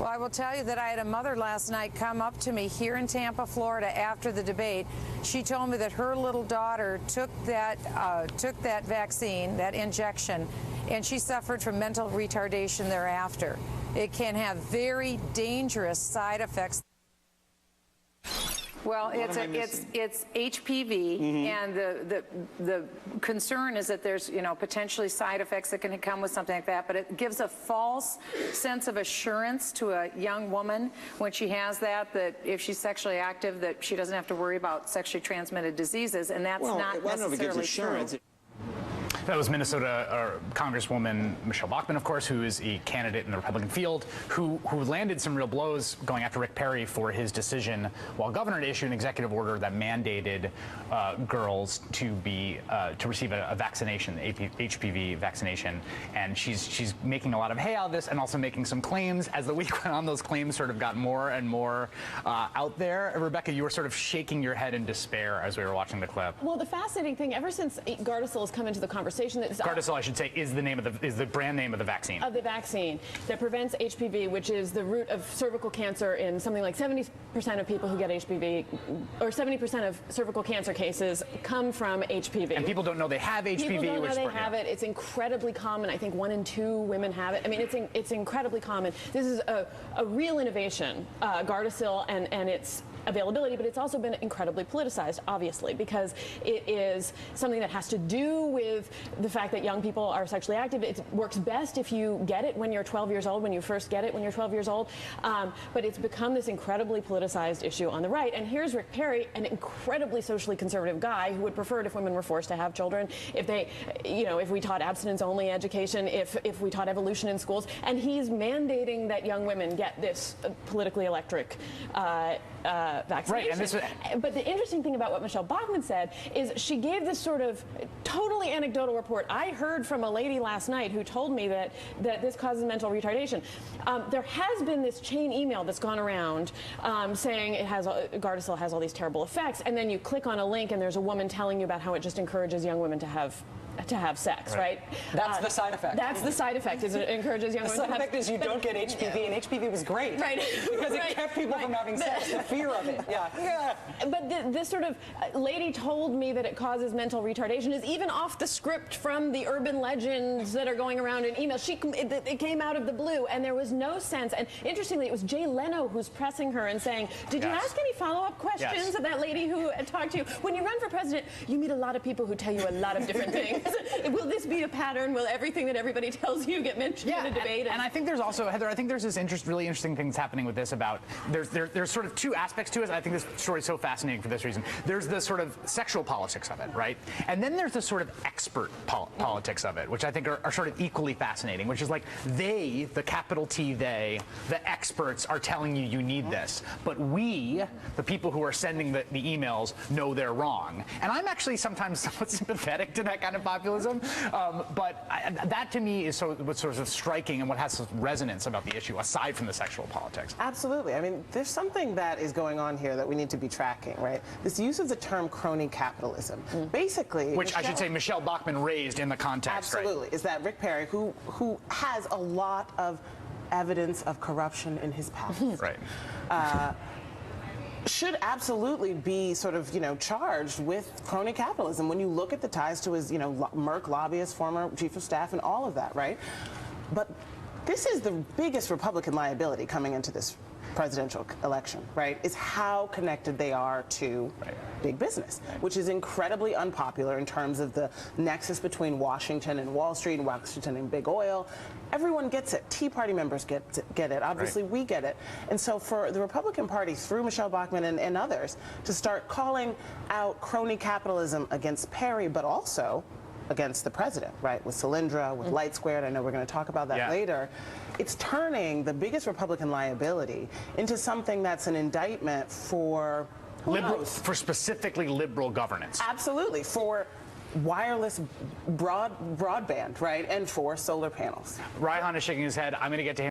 Well, I will tell you that I had a mother last night come up to me here in Tampa, Florida, after the debate. She told me that her little daughter took that vaccine, that injection, and she suffered from mental retardation thereafter. It can have very dangerous side effects. Well, it's HPV, and the concern is that there's potentially side effects that can come with something like that. But it gives a false sense of assurance to a young woman when she has that if she's sexually active, that she doesn't have to worry about sexually transmitted diseases, and that's not necessarily true. That was Minnesota Congresswoman Michelle Bachmann, of course, who is a candidate in the Republican field, who landed some real blows going after Rick Perry for his decision while governor to issue an executive order that mandated girls to receive a vaccination, HPV vaccination. And she's making a lot of hay out of this and also making some claims. As the week went on, those claims sort of got more and more out there. Rebecca, you were sort of shaking your head in despair as we were watching the clip. Well, the fascinating thing, ever since Gardasil has come into the conversation, Gardasil, I should say, is the brand name of the vaccine. Of the vaccine that prevents HPV, which is the root of cervical cancer in something like 70% of people who get HPV, or 70% of cervical cancer cases come from HPV. And people don't know they have HPV. People don't know they have it. It's incredibly common. I think 1 in 2 women have it. I mean, it's incredibly common. This is a real innovation, Gardasil and its availability, but it's also been incredibly politicized, obviously, because it is something that has to do with the fact that young people are sexually active. It works best if you get it when you're 12 years old, when you first get it when you're 12 years old. But it's become this incredibly politicized issue on the right. And here's Rick Perry, an incredibly socially conservative guy who would prefer it if women were forced to have children, if they, if we taught abstinence-only education, if we taught evolution in schools. And he's mandating that young women get this politically electric vaccination. Right, and but the interesting thing about what Michelle Bachmann said is she gave this sort of totally anecdotal report. I heard from a lady last night who told me that this causes mental retardation. There has been this chain email that's gone around saying Gardasil has all these terrible effects, and then you click on a link and there's a woman telling you about how it just encourages young women to have sex, right? That's the side effect. That's the side effect, is it encourages young women to have sex. The side effect is you don't get HPV, and HPV was great. Right. Because it kept people from having sex, the fear of it. Yeah. But this sort of lady told me that it causes mental retardation is even off the script from the urban legends that are going around in emails. It came out of the blue, and there was no sense. And interestingly, it was Jay Leno who's pressing her and saying, did you ask any follow-up questions of that lady who talked to you? When you run for president, you meet a lot of people who tell you a lot of different things. Will this be a pattern? Will everything that everybody tells you get mentioned in a debate? And I think there's also, Heather, I think there's this really interesting things happening with this about, there's sort of two aspects to it. I think this story is so fascinating for this reason. There's the sort of sexual politics of it, right? And then there's the sort of expert politics of it, which I think are sort of equally fascinating, which is like the capital T they, the experts are telling you need this. But we, the people who are sending the emails, know they're wrong. And I'm actually sometimes somewhat sympathetic to that kind of populism. But that to me is what's sort of striking and what has resonance about the issue, aside from the sexual politics. Absolutely. I mean, there's something that is going on here that we need to be tracking, right? This use of the term crony capitalism. Basically, which I should say Michelle Bachmann raised in the context. Absolutely. Right? Is that Rick Perry, who has a lot of evidence of corruption in his past. Right. Should absolutely be sort of, charged with crony capitalism when you look at the ties to his, Merck lobbyist, former chief of staff, and all of that, right? But this is the biggest Republican liability coming into this presidential election, right, is how connected they are to big business, which is incredibly unpopular in terms of the nexus between Washington and Wall Street and Washington and big oil. Everyone gets it. Tea Party members get it. Obviously, we get it. And so for the Republican Party, through Michelle Bachmann and others, to start calling out crony capitalism against Perry, but also against the president, right, with Solyndra, with Light Squared, I know we're going to talk about that later, it's turning the biggest Republican liability into something that's an indictment for specifically liberal governance. Absolutely, for wireless broadband, right, and for solar panels. Raihan is shaking his head. I'm going to get to him.